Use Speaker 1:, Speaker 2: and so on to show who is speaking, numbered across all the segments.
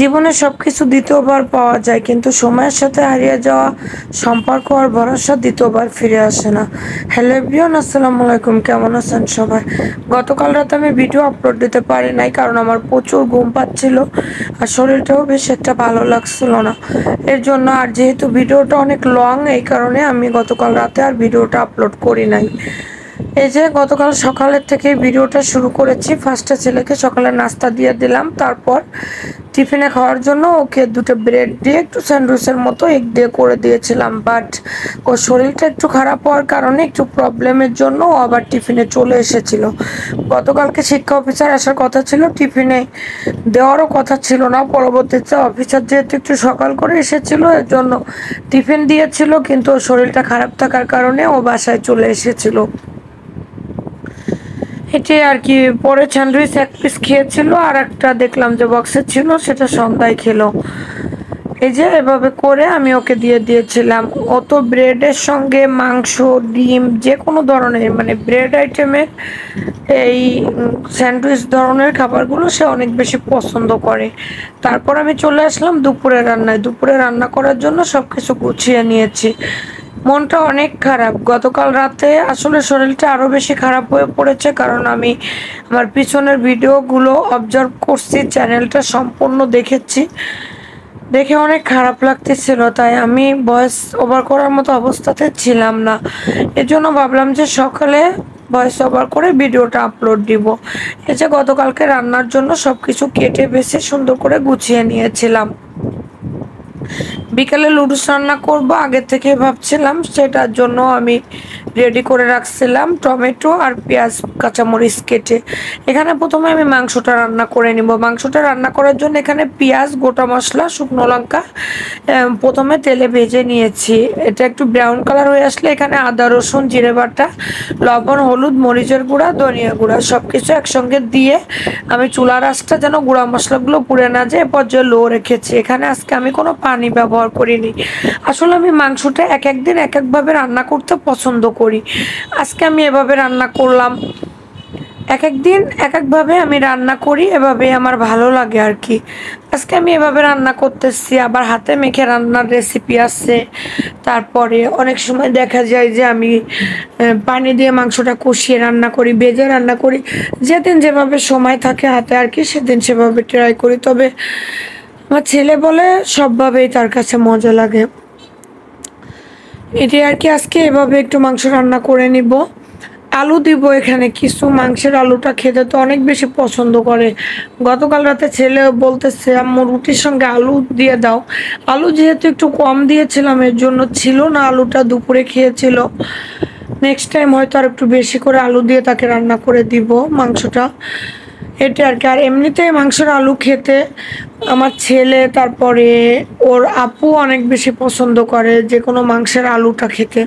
Speaker 1: জীবনে সবকিছু দ্বিতীয়বার পাওয়া যায়, কিন্তু সময়ের সাথে হারিয়ে যাওয়া সম্পর্ক আর ভরসা দ্বিতীয়বার ফিরে আসে না। হ্যালো এভরিওয়ান, আসসালামু আলাইকুম। কেমন আছেন সবাই? গতকাল রাতে আমি ভিডিও আপলোড দিতে পারি নাই, কারণ আমার প্রচুর ঘুম পাচ্ছিল আর শরীরটাও বেশ একটা ভালো লাগছিল না। এর জন্য, আর যেহেতু ভিডিওটা অনেক লং, এই কারণে আমি গতকাল রাতে আর ভিডিওটা আপলোড করি নাই। এই যে গতকাল সকালের থেকে ভিডিওটা শুরু করেছি। ফার্স্টে ছেলেকে সকালে নাস্তা দিয়ে দিলাম, তারপর টিফিনে খাওয়ার জন্য ওকে দুটো ব্রেড দিয়ে একটু স্যান্ডউইচের মতো এগ দিয়ে করে দিয়েছিলাম। বাট ওর শরীরটা একটু খারাপ হওয়ার কারণে, একটু প্রবলেমের জন্য ও আবার টিফিনে চলে এসেছিল। গতকালকে শিক্ষা অফিসার আসার কথা ছিল, টিফিনে দেওয়ারও কথা ছিল না। পরবর্তীতে অফিসার যেহেতু একটু সকাল করে এসেছিল, এর জন্য টিফিন দিয়েছিল, কিন্তু ওর শরীরটা খারাপ থাকার কারণে ও বাসায় চলে এসেছিল। এটি আর কি। পরে স্যান্ডউইচ এক পিস খেয়েছিল, আর একটা দেখলাম যে বক্সে ছিল, সেটা সন্ধ্যায় খেলো। এই যে এভাবে করে আমি ওকে দিয়ে দিয়েছিলাম। ও তো ব্রেডের সঙ্গে মাংস, ডিম, যে কোনো ধরনের মানে ব্রেড আইটেমের এই স্যান্ডউইচ ধরনের খাবারগুলো সে অনেক বেশি পছন্দ করে। তারপর আমি চলে আসলাম দুপুরে রান্নায়। দুপুরে রান্না করার জন্য সব কিছু গুছিয়ে নিয়েছি। মনটা অনেক খারাপ। গতকাল রাতে আসলে শরীরটা আরও বেশি খারাপ হয়ে পড়েছে, কারণ আমি আমার পিছনের ভিডিওগুলো অবজার্ভ করছি, চ্যানেলটা সম্পূর্ণ দেখেছি। দেখে অনেক খারাপ লাগতেছিল, তাই আমি ভয়েস ওভার করার মতো অবস্থাতে ছিলাম না। এজন্য ভাবলাম যে সকালে ভয়েস ওভার করে ভিডিওটা আপলোড দিব। এই যে গতকালকে রান্নার জন্য সব কিছু কেটে বেছে সুন্দর করে গুছিয়ে নিয়েছিলাম। বিকালে লুডুস রান্না করব, আগে থেকে ভাবছিলাম, সেটার জন্য আমি রেডি করে রাখছিলাম টমেটো আর পেঁয়াজ কাঁচামরিচ কেটে। এখানে প্রথমে আমি মাংসটা রান্না করে নিব। মাংসটা রান্না করার জন্য এখানে পেঁয়াজ, গোটা মশলা, শুকনো লঙ্কা প্রথমে তেলে ভেজে নিয়েছি। এটা একটু ব্রাউন কালার হয়ে আসলে এখানে আদা, রসুন, জিরে বাটা, লবণ, হলুদ, মরিচের গুঁড়া, ধনিয়া গুঁড়া সব কিছু একসঙ্গে দিয়ে আমি চুলার আঁচটা যেন গুঁড়া মশলাগুলো পুড়ে না যায়, এ পর্যায়ে লো রেখেছি। এখানে আজকে আমি কোনো পানি ব্যবহার করিনি। আসলে আমি মাংসটা এক একদিন এক একভাবে রান্না করতে পছন্দ করি। আজকে আমি এভাবে রান্না করলাম। এক একদিন এক একভাবে আমি রান্না করি, এভাবে আমার ভালো লাগে আর কি। আজকে আমি এভাবে রান্না করতেছি। আবার হাতে মেখে রান্নার রেসিপি আছে। তারপরে অনেক সময় দেখা যায় যে আমি পানি দিয়ে মাংসটা কষিয়ে রান্না করি, ভেজে রান্না করি। যেদিন যেভাবে সময় থাকে হাতে আর কি, সেদিন সেভাবে ট্রাই করি। তবে আমার ছেলে বলে সবভাবেই তার কাছে মজা লাগে। এটি আর কি। আজকে এভাবে একটু মাংস রান্না করে নিব। আলু দিব এখানে কিছু। মাংসের আলুটা খেতে তো অনেক বেশি পছন্দ করে। গতকাল রাতে ছেলে বলতেছে, আম্মু রুটির সঙ্গে আলু দিয়ে দাও। আলু যেহেতু একটু কম দিয়েছিলাম, এর জন্য ছিল না, আলুটা দুপুরে খেয়েছিল। নেক্সট টাইম হয়তো আর একটু বেশি করে আলু দিয়ে তাকে রান্না করে দিব মাংসটা। এটা আর কি। আর এমনিতেই মাংসের আলু খেতে আমার ছেলে, তারপরে ওর আপু অনেক বেশি পছন্দ করে যে কোনো মাংসের আলুটা খেতে।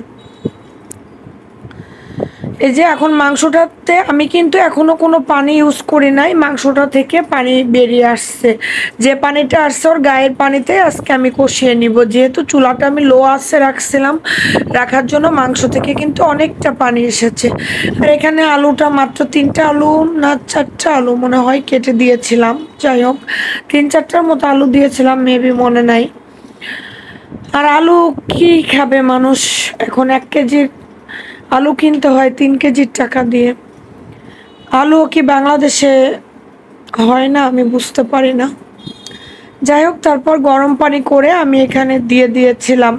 Speaker 1: এই যে এখন মাংসটাতে আমি কিন্তু এখনো কোনো পানি ইউজ করি নাই। মাংসটা থেকে পানি বেরিয়ে আসছে। যে পানিটা আসছে ওর গায়ের পানিতে আজকে আমি কষিয়ে নিব। যেহেতু চুলাটা আমি লো আঁচে রাখছিলাম, রাখার জন্য মাংস থেকে কিন্তু অনেকটা পানি এসেছে। আর এখানে আলুটা মাত্র 3টা আলু না 4টা আলু মনে হয় কেটে দিয়েছিলাম। যাই হোক, 3-4টার মতো আলু দিয়েছিলাম, মেবি মনে নাই। আর আলু কি খাবে মানুষ? এখন 1 কেজির আলু কিনতে হয় 3 কেজির টাকা দিয়ে। আলু কি বাংলাদেশে হয় না? আমি বুঝতে পারি না। যাই হোক, তারপর গরম পানি করে আমি এখানে দিয়ে দিয়েছিলাম।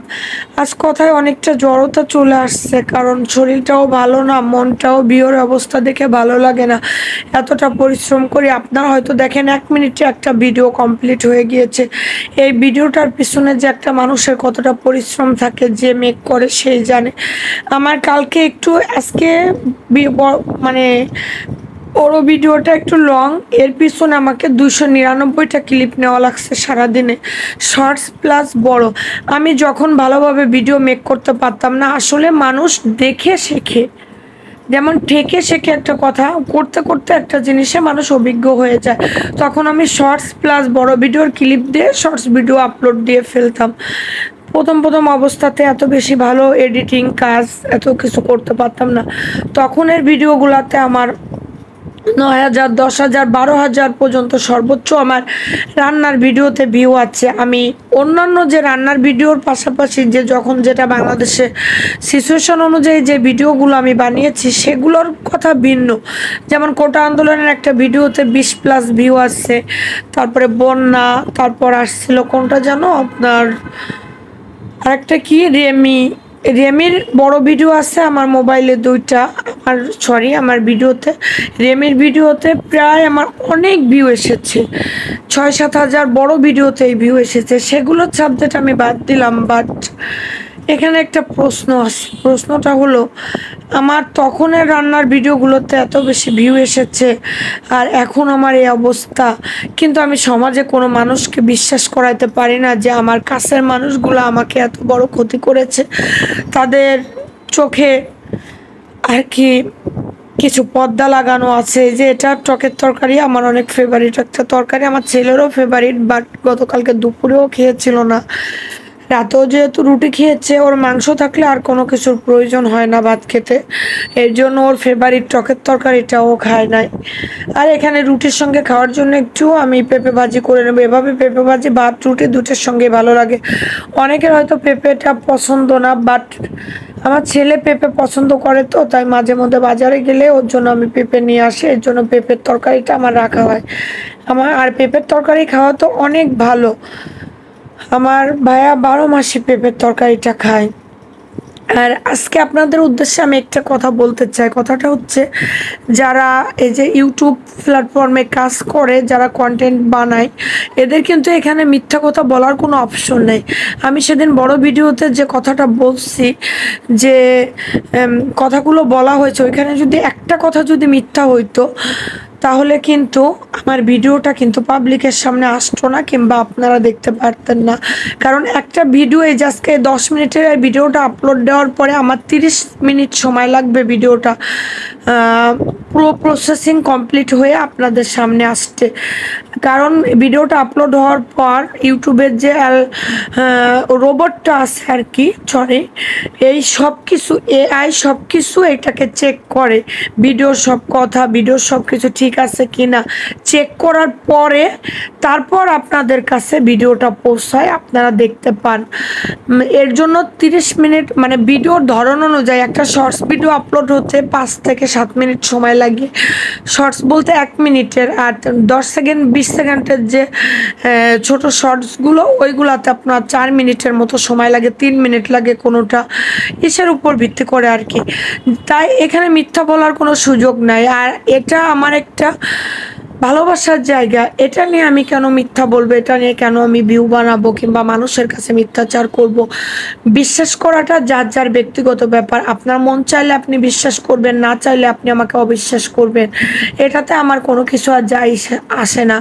Speaker 1: আজ কথায় অনেকটা জড়তা চলে আসছে, কারণ শরীরটাও ভালো না, মনটাও বিয়ের অবস্থা দেখে ভালো লাগে না। এতটা পরিশ্রম করি, আপনারা হয়তো দেখেন 1 মিনিটে একটা ভিডিও কমপ্লিট হয়ে গিয়েছে। এই ভিডিওটার পিছনে যে একটা মানুষের কতটা পরিশ্রম থাকে, যে মেক করে সেই জানে। আমার কালকে একটু আজকে মানে ওরও ভিডিওটা একটু লং, এর পিছনে আমাকে 299টা ক্লিপ নেওয়া লাগছে সারাদিনে, শর্টস প্লাস বড়। আমি যখন ভালোভাবে ভিডিও মেক করতে পারতাম না, আসলে মানুষ দেখে শেখে, যেমন ঠেকে শেখে একটা কথা, করতে করতে একটা জিনিসে মানুষ অভিজ্ঞ হয়ে যায়। তখন আমি শর্টস প্লাস বড় ভিডিওর ক্লিপ দিয়ে শর্টস ভিডিও আপলোড দিয়ে ফেলতাম। প্রথম প্রথম অবস্থাতে এত বেশি ভালো এডিটিং কাজ এত কিছু করতে পারতাম না। তখনের ভিডিওগুলোতে আমার 9,000, 10,000, 12,000 পর্যন্ত সর্বোচ্চ আমার রান্নার ভিডিওতে ভিউ আছে। আমি অন্যান্য যে রান্নার ভিডিওর পাশাপাশি যে যখন যেটা বাংলাদেশে সিচুয়েশন অনুযায়ী যে ভিডিওগুলো আমি বানিয়েছি সেগুলোর কথা ভিন্ন। যেমন কোটা আন্দোলনের একটা ভিডিওতে 20+ ভিউ আসছে, তারপরে বন্যা, তারপর আসছিল কোনটা জানো আপনার আরেকটা কি রেমির বড় ভিডিও আছে আমার মোবাইলে 2টা, আমার ভিডিওতে রেমির ভিডিওতে প্রায় আমার অনেক ভিউ এসেছে, 6-7 হাজার বড় ভিডিওতেই ভিউ এসেছে। সেগুলোর সাবজেক্ট আমি বাদ দিলাম। বাট এখানে একটা প্রশ্ন আছে, প্রশ্নটা হলো আমার তখনের রান্নার ভিডিওগুলোতে এত বেশি ভিউ এসেছে আর এখন আমার এই অবস্থা, কিন্তু আমি সমাজে কোনো মানুষকে বিশ্বাস করাইতে পারি না যে আমার কাছের মানুষগুলো আমাকে এত বড় ক্ষতি করেছে। তাদের চোখে আর কি কিছু পর্দা লাগানো আছে যে এটা টকের তরকারি, আমার অনেক ফেভারিট একটা তরকারি, আমার ছেলেরও ফেভারিট। বাট গতকালকে দুপুরেও খেয়েছিল না, রাতেও যেহেতু রুটি খেয়েছে, ওর মাংস থাকলে আর কোনো কিছুর প্রয়োজন হয় না ভাত খেতে, এর জন্য ওর ফেভারিট টকের তরকারিটাও খায় নাই। আর এখানে রুটির সঙ্গে খাওয়ার জন্য একটু আমি পেঁপে ভাজি করে নেবো। এভাবে পেঁপে ভাজি ভাত রুটি দুটোর সঙ্গে ভালো লাগে। অনেকের হয়তো পেঁপেটা পছন্দ না, বাট আমার ছেলে পেঁপে পছন্দ করে, তো তাই মাঝে মধ্যে বাজারে গেলে ওর জন্য আমি পেঁপে নিয়ে আসি, এর জন্য পেঁপের তরকারিটা আমার রাখা হয়। আর পেঁপের তরকারি খাওয়া তো অনেক ভালো। আমার ভাইয়া 12 মাসে পেঁপের তরকারিটা খায়। আর আজকে আপনাদের উদ্দেশ্যে আমি একটা কথা বলতে চাই। কথাটা হচ্ছে, যারা এই যে ইউটিউব প্ল্যাটফর্মে কাজ করে, যারা কন্টেন্ট বানায়, এদের কিন্তু এখানে মিথ্যা কথা বলার কোনো অপশন নেই। আমি সেদিন বড় ভিডিওতে যে কথাটা বলছি, যে কথাগুলো বলা হয়েছে, ওইখানে যদি একটা কথা যদি মিথ্যা হইতো তাহলে কিন্তু আমার ভিডিওটা কিন্তু পাবলিকের সামনে আসতো না, কিংবা আপনারা দেখতে পারতেন না। কারণ একটা ভিডিও এই আজকে 10 মিনিটের এই ভিডিওটা আপলোড দেওয়ার পরে আমার 30 মিনিট সময় লাগবে ভিডিওটা পুরো প্রসেসিং কমপ্লিট হয়ে আপনাদের সামনে আসতে। কারণ ভিডিওটা আপলোড হওয়ার পর ইউটিউবের যে রোবটটা আছে আর কি, সরি, এই সব কিছু এআই সব কিছু এটাকে চেক করে, ভিডিওর সব কথা, ভিডিওর সব কিছু ঠিক আছে কিনা চেক করার পরে তারপর আপনাদের কাছে ভিডিওটা পৌঁছায়, আপনারা দেখতে পান। এর জন্য 30 মিনিট মানে ভিডিওর ধরন অনুযায়ী একটা শর্টস ভিডিও আপলোড হতে 5 থেকে 7 মিনিট সময় লাগে। শর্টস বলতে 1 মিনিটের, আর 10 সেকেন্ড 20 সেকেন্ডের যে ছোট শর্টসগুলো ওইগুলাতে আপনার 4 মিনিটের মতো সময় লাগে, 3 মিনিট লাগে কোনোটা, এসের উপর ভিত্তি করে আর কি। তাই এখানে মিথ্যা বলার কোনো সুযোগ নাই। আর এটা আমার একটা ভালোবাসার জায়গা, এটা নিয়ে আমি কেন মিথ্যা বলবো, এটা নিয়ে কেন আমি ভিউ বানাবো কিংবা মানুষের কাছে মিথ্যাচার করব। বিশ্বাস করাটা যার যার ব্যক্তিগত ব্যাপার। আপনার মন চাইলে আপনি বিশ্বাস করবেন, না চাইলে আপনি আমাকে অবিশ্বাস করবেন, এটাতে আমার কোনো কিছু আর যাই আসে না।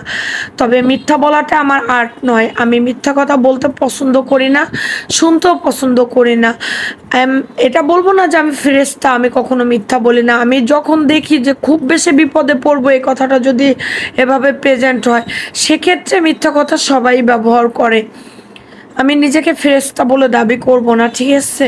Speaker 1: তবে মিথ্যা বলাটা আমার আর্ট নয়, আমি মিথ্যা কথা বলতে পছন্দ করি না, শুনতেও পছন্দ করি না। এটা বলবো না যে আমি ফেরেশতা, আমি কখনো মিথ্যা বলি না। আমি যখন দেখি যে খুব বেশি বিপদে পড়বো, এই কথাটা যদি এভাবে প্রেজেন্ট হয়, সেক্ষেত্রে মিথ্যা কথা সবাই ব্যবহার করে। আমি নিজেকে ফেরেশতা বলে দাবি করব না, ঠিক আছে?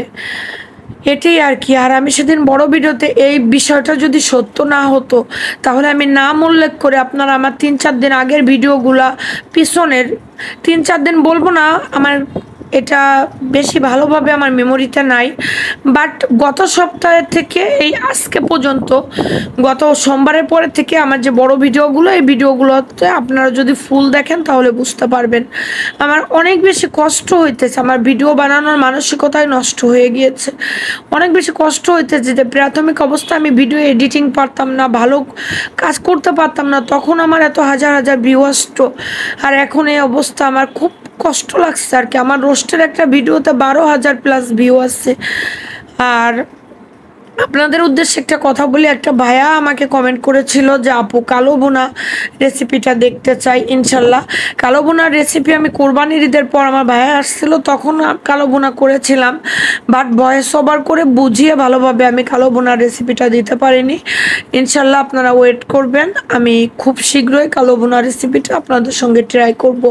Speaker 1: এটাই আর কি। আর আমি সেদিন বড় ভিডিওতে এই বিষয়টা যদি সত্য না হতো, তাহলে আমি নাম উল্লেখ করে আপনারা আমার 3-4 দিন আগের ভিডিওগুলা পিছনের 3-4 দিন বলবো না, আমার এটা বেশি ভালোভাবে আমার মেমোরিতে নাই, বাট গত সপ্তাহের থেকে এই আজকে পর্যন্ত, গত সোমবারের পরে থেকে আমার যে বড় ভিডিওগুলো, এই ভিডিওগুলোতে আপনারা যদি ফুল দেখেন তাহলে বুঝতে পারবেন আমার অনেক বেশি কষ্ট হইতেছে। আমার ভিডিও বানানোর মানসিকতাই নষ্ট হয়ে গিয়েছে, অনেক বেশি কষ্ট হইতেছে। যে প্রাথমিক অবস্থায় আমি ভিডিও এডিটিং পারতাম না, ভালো কাজ করতে পারতাম না, তখন আমার এত হাজার হাজার ভিউ আসতো। আর এখন এই অবস্থা, আমার খুব কষ্ট লাগছে আর কি। আমার রোস্টের একটা ভিডিওতে 12,000+ ভিউ আসছে। আর আপনাদের উদ্দেশ্যে একটা কথা বলি, একটা ভাইয়া আমাকে কমেন্ট করেছিল যে আপু কালো ভুনা রেসিপিটা দেখতে চাই। ইনশাল্লাহ কালো ভুনার রেসিপি আমি কোরবানির ঈদের পর আমার ভাইয়া আসছিল, তখন কালো ভুনা করেছিলাম, বাট ভয়েস ওভার করে বুঝিয়ে ভালোভাবে আমি কালো ভুনার রেসিপিটা দিতে পারিনি। ইনশাল্লাহ আপনারা ওয়েট করবেন, আমি খুব শীঘ্রই কালো ভুনার রেসিপিটা আপনাদের সঙ্গে ট্রাই করব,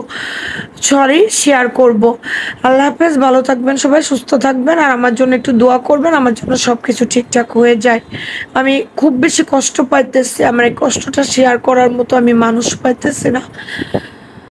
Speaker 1: শেয়ার করব। আল্লাহ হাফেজ, ভালো থাকবেন সবাই, সুস্থ থাকবেন, আর আমার জন্য একটু দোয়া করবেন, আমার জন্য সব কিছু ঠিকঠাক ঠিকঠাক হয়ে যায়। আমি খুব বেশি কষ্ট পাইতেছি, আমার এই কষ্টটা শেয়ার করার মতো আমি মানুষ পাইতেছি না।